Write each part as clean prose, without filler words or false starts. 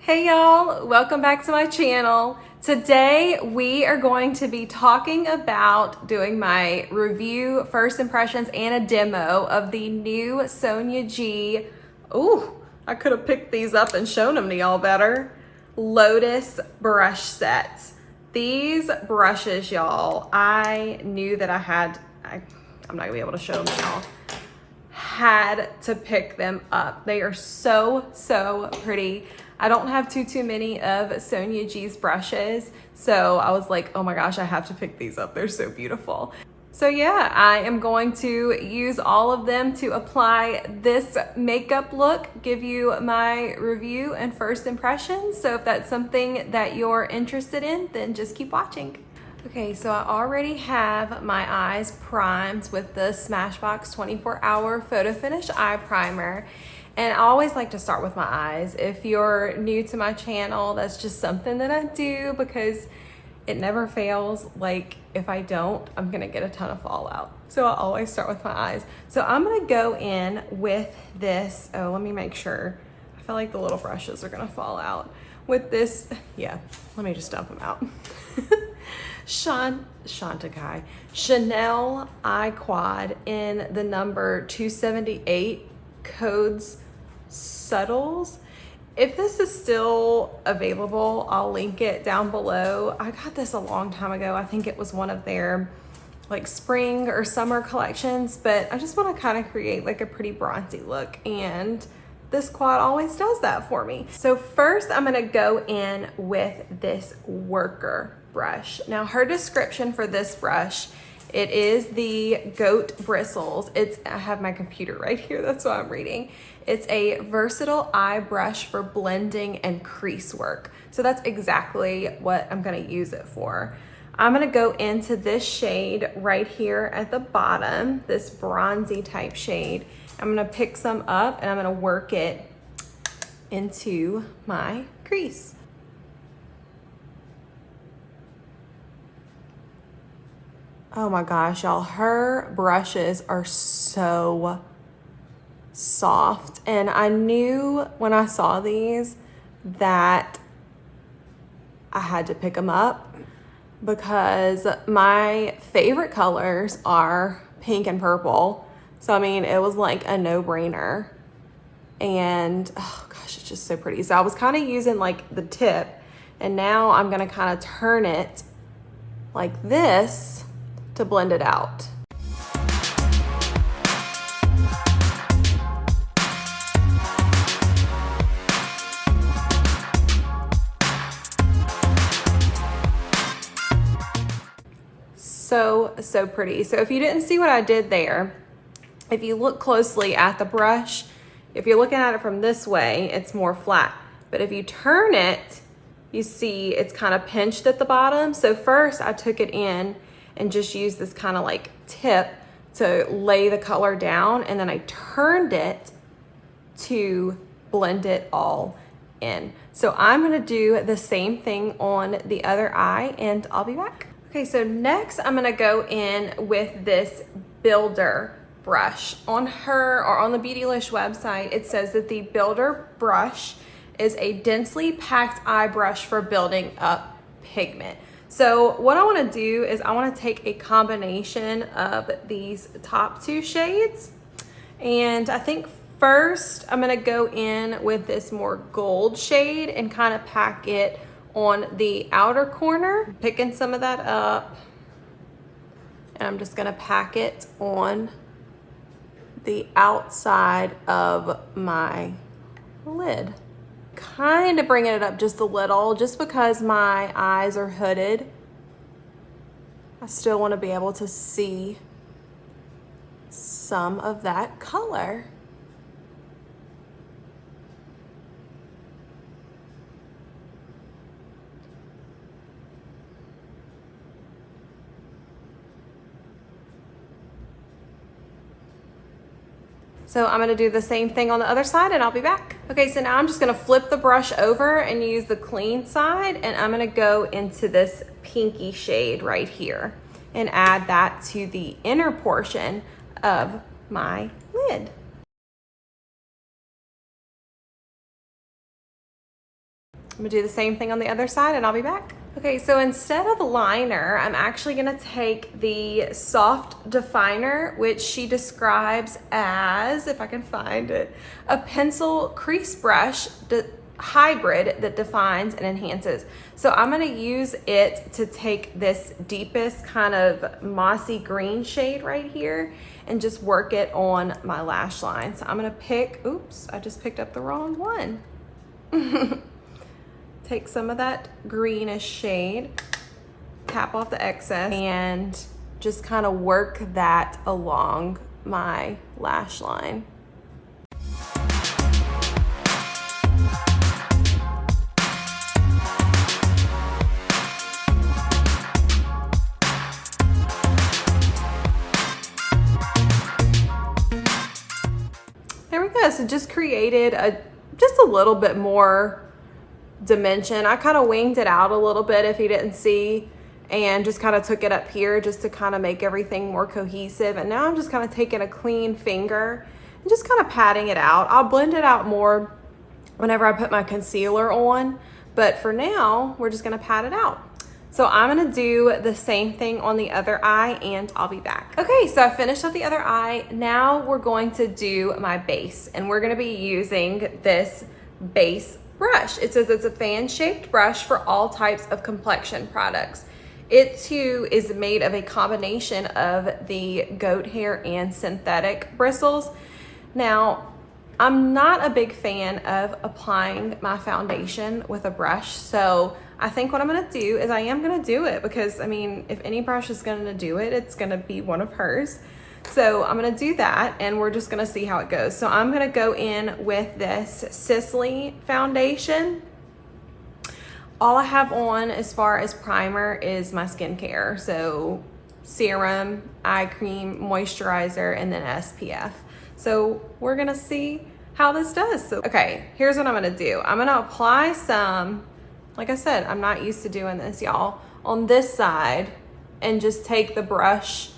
Hey y'all, welcome back to my channel. Today we are going to be talking about doing my review, first impressions, and a demo of the new Sonia G. Ooh, I could have picked these up and shown them to y'all better. Lotus brush sets. These brushes, y'all, I knew that I'm not gonna be able to show them y'all. Had to pick them up. They are so pretty. I don't have too many of Sonia G's brushes, so I was like, oh my gosh, I have to pick these up. They're so beautiful. So yeah, I am going to use all of them to apply this makeup look, give you my review and first impressions. So if that's something that you're interested in, then just keep watching. Okay, so I already have my eyes primed with the Smashbox 24-hour Photo Finish Eye Primer. And I always like to start with my eyes. If you're new to my channel, that's just something that I do because it never fails. Like if I don't, I'm gonna get a ton of fallout. So I always start with my eyes. So I'm gonna go in with this, oh, let me make sure. I feel like the little brushes are gonna fall out. With this, yeah, let me just dump them out. Chantecaille Chanel Eye Quad in the number 278, codes Subtils. If this is still available, I'll link it down below. I got this a long time ago. I think it was one of their like spring or summer collections, but I just want to kind of create like a pretty bronzy look, and this quad always does that for me. So first I'm gonna go in with this worker brush. Now her description for this brush, it is the goat bristles. I have my computer right here, that's why I'm reading. It's a versatile eye brush for blending and crease work. So that's exactly what I'm gonna use it for. I'm gonna go into this shade right here at the bottom, this bronzy type shade. I'm gonna pick some up and I'm gonna work it into my crease. Oh my gosh, y'all, her brushes are so soft. And I knew when I saw these that I had to pick them up because my favorite colors are pink and purple. So, I mean, it was like a no-brainer. And, oh gosh, it's just so pretty. So I was kind of using like the tip, and now I'm gonna kind of turn it like this to blend it out. So pretty. So if you didn't see what I did there, if you look closely at the brush, if you're looking at it from this way, it's more flat. But if you turn it, you see it's kind of pinched at the bottom. So first I took it in and just used this kind of like tip to lay the color down, and then I turned it to blend it all in. So I'm gonna do the same thing on the other eye, and I'll be back. Okay, so next I'm gonna go in with this Builder brush. On the Beautylish website, it says that the Builder brush is a densely packed eye brush for building up pigment. So what I want to do is I want to take a combination of these top two shades, and I think first I'm going to go in with this more gold shade and kind of pack it on the outer corner, picking some of that up, and I'm just going to pack it on the outside of my lid. Kind of bringing it up just a little, just because my eyes are hooded. I still want to be able to see some of that color. So I'm gonna do the same thing on the other side, and I'll be back. Okay, so now I'm just gonna flip the brush over and use the clean side, and I'm gonna go into this pinky shade right here and add that to the inner portion of my lid. gonna do the same thing on the other side and I'll be back. Okay, so instead of liner, I'm actually gonna take the soft definer, which she describes as, if I can find it, a pencil crease brush hybrid that defines and enhances. So I'm gonna use it to take this deepest kind of mossy green shade right here and just work it on my lash line. So I'm gonna pick, oops, I just picked up the wrong one. Take some of that greenish shade, tap off the excess, and just kind of work that along my lash line. There we go. So just created just a little bit more dimension. I kind of winged it out a little bit if you didn't see, and just kind of took it up here just to kind of make everything more cohesive. And now I'm just kind of taking a clean finger and just kind of patting it out. I'll blend it out more whenever I put my concealer on, but for now we're just gonna pat it out. So I'm gonna do the same thing on the other eye and I'll be back. Okay, so I finished up the other eye. Now we're going to do my base, and we're gonna be using this base brush. It says it's a fan-shaped brush for all types of complexion products. It too is made of a combination of the goat hair and synthetic bristles. Now, I'm not a big fan of applying my foundation with a brush, so I think what I'm gonna do is I am gonna do it because, I mean, if any brush is gonna do it, it's gonna be one of hers. So I'm gonna do that and we're just gonna see how it goes. So I'm gonna go in with this Sisleya foundation. All I have on as far as primer is my skincare. So serum, eye cream, moisturizer, and then SPF. So we're gonna see how this does. So, okay, here's what I'm gonna do. I'm gonna apply some, like I said, I'm not used to doing this, y'all, on this side, and just take the brush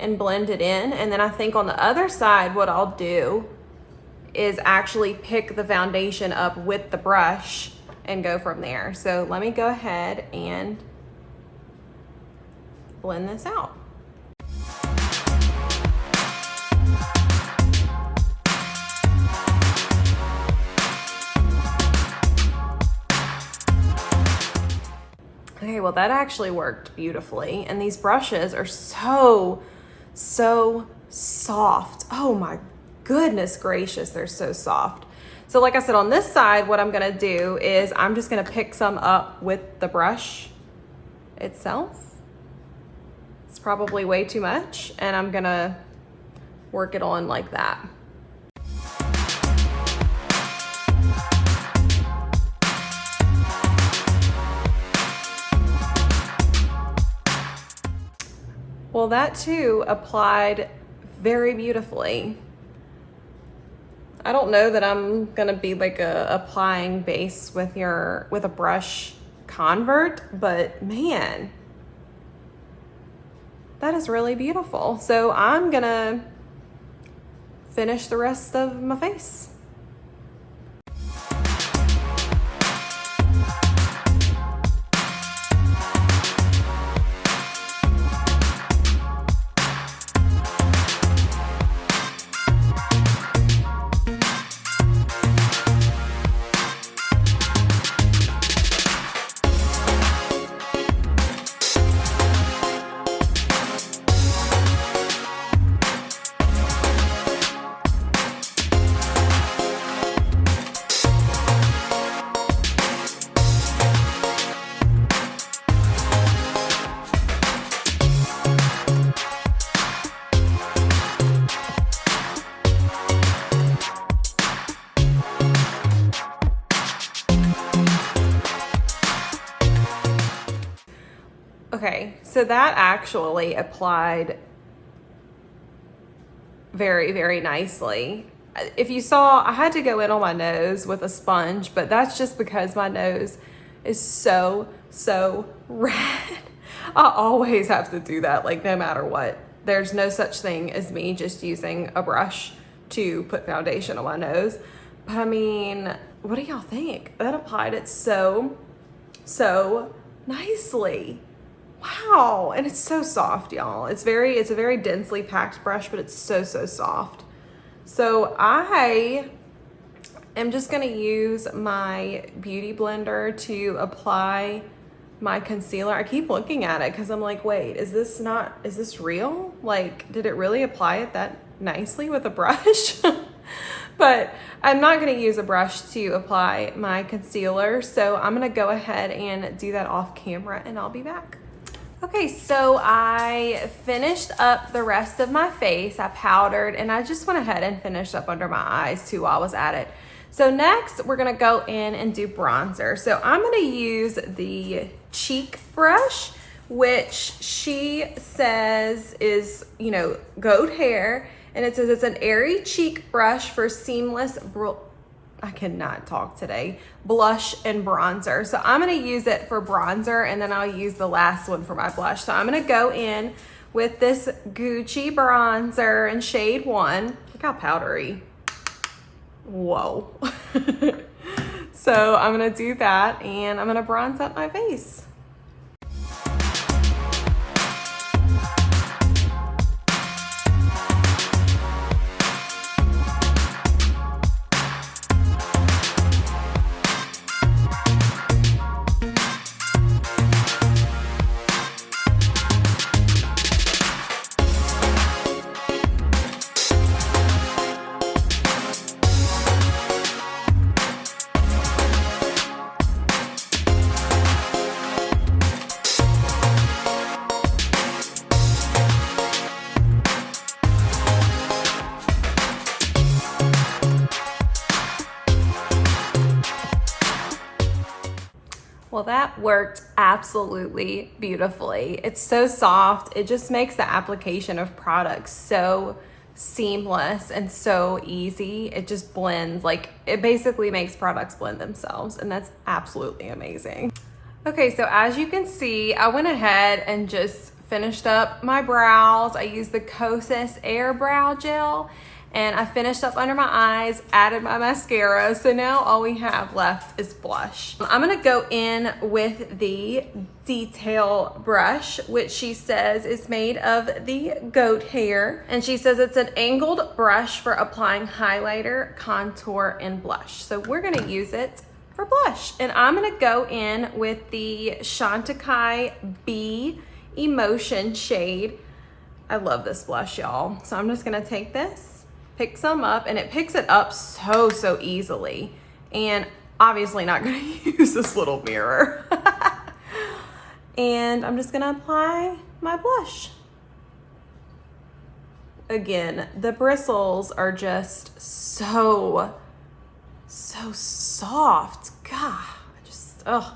and blend it in. And then I think on the other side, what I'll do is actually pick the foundation up with the brush and go from there. So let me go ahead and blend this out. Okay, well that actually worked beautifully. And these brushes are so soft. Oh my goodness gracious, they're so soft. So like I said, on this side, what I'm gonna do is I'm just gonna pick some up with the brush itself. It's probably way too much, and I'm gonna work it on like that. Well, that too applied very beautifully. I don't know that I'm gonna be like applying base with a brush convert, but man, that is really beautiful. So I'm gonna finish the rest of my face. Okay, so that actually applied very, very nicely. If you saw, I had to go in on my nose with a sponge, but that's just because my nose is so red. I always have to do that, like no matter what. There's no such thing as me just using a brush to put foundation on my nose. But I mean, what do y'all think? That applied it so nicely. Wow, and it's so soft, y'all. It's a very densely packed brush, but it's so soft. So I am just gonna use my beauty blender to apply my concealer. I keep looking at it because I'm like, wait, is this real? Like, did it really apply it that nicely with a brush? But I'm not gonna use a brush to apply my concealer, so I'm gonna go ahead and do that off camera and I'll be back. Okay, so I finished up the rest of my face. I powdered and I just went ahead and finished up under my eyes too while I was at it. So next we're gonna go in and do bronzer. So I'm gonna use the cheek brush, which she says is, you know, goat hair. And it says it's an airy cheek brush for seamless, I cannot talk today, blush and bronzer. So I'm gonna use it for bronzer and then I'll use the last one for my blush. So I'm gonna go in with this Gucci bronzer in shade 1. Look how powdery. Whoa. So I'm gonna do that and I'm gonna bronze up my face. Well, that worked absolutely beautifully. It's so soft. It just makes the application of products so seamless and so easy. It just blends, like it basically makes products blend themselves, and that's absolutely amazing. Okay, so as you can see, I went ahead and just finished up my brows. I used the Kosas Air Brow Gel. And I finished up under my eyes, added my mascara. So now all we have left is blush. I'm gonna go in with the detail brush, which she says is made of the goat hair. And she says it's an angled brush for applying highlighter, contour, and blush. So we're gonna use it for blush. And I'm gonna go in with the Chantecaille B Emotion shade. I love this blush, y'all. So I'm just gonna take this, pick some up, and it picks it up so easily. And obviously not gonna use this little mirror. And I'm just gonna apply my blush. Again, the bristles are just so soft. God, ugh.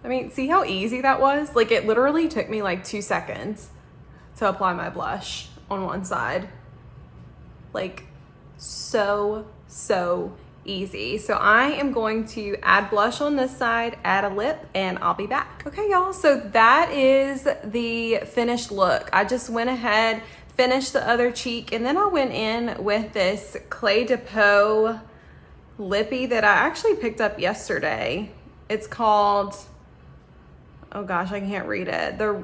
I mean, see how easy that was? Like, it literally took me like 2 seconds to apply my blush on one side. Like, so easy. So I am going to add blush on this side, add a lip, and I'll be back. Okay, y'all, so that is the finished look. I just went ahead, finished the other cheek, and then I went in with this Clé de Peau lippy that I actually picked up yesterday. It's called, oh gosh, I can't read it. The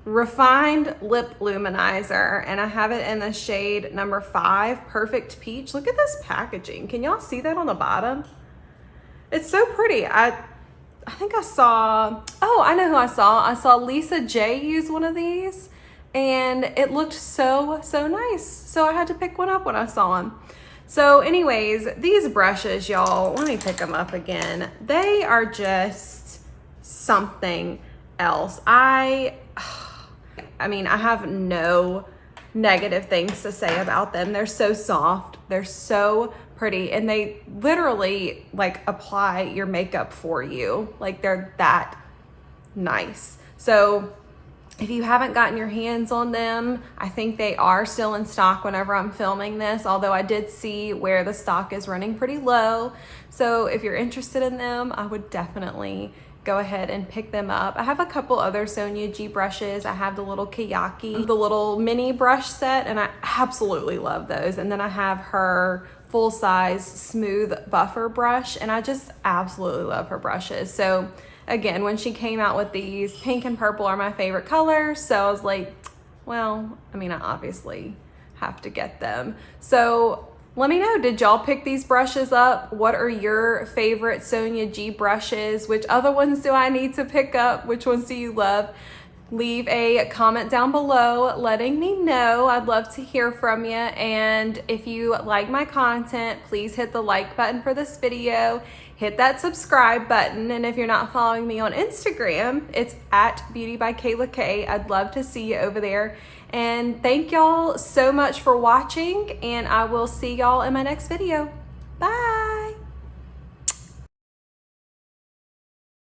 Refined Lip Luminizer, and I have it in the shade number 5, Perfect Peach. Look at this packaging. Can y'all see that on the bottom? It's so pretty. I think I saw, oh, I know who I saw. I saw Lisa J use one of these, and it looked so nice. So I had to pick one up when I saw them. So anyways, these brushes, y'all, let me pick them up again. They are just something else. I mean, I have no negative things to say about them. They're so soft, they're so pretty, and they literally like apply your makeup for you. Like, they're that nice. So if you haven't gotten your hands on them, I think they are still in stock whenever I'm filming this, although I did see where the stock is running pretty low. So if you're interested in them, I would definitely go ahead and pick them up. I have a couple other Sonia G brushes. I have the little Kayaki, the little mini brush set, and I absolutely love those. And then I have her full-size smooth buffer brush, and I just absolutely love her brushes. So again, when she came out with these, pink and purple are my favorite colors, so I was like, well, I mean, I obviously have to get them. So let me know, did y'all pick these brushes up? What are your favorite Sonia G brushes? Which other ones do I need to pick up? Which ones do you love? Leave a comment down below letting me know. I'd love to hear from you. And if you like my content, please hit the like button for this video. Hit that subscribe button. And if you're not following me on Instagram, it's at beautybykaylak. I'd love to see you over there. And thank y'all so much for watching, and I will see y'all in my next video. Bye.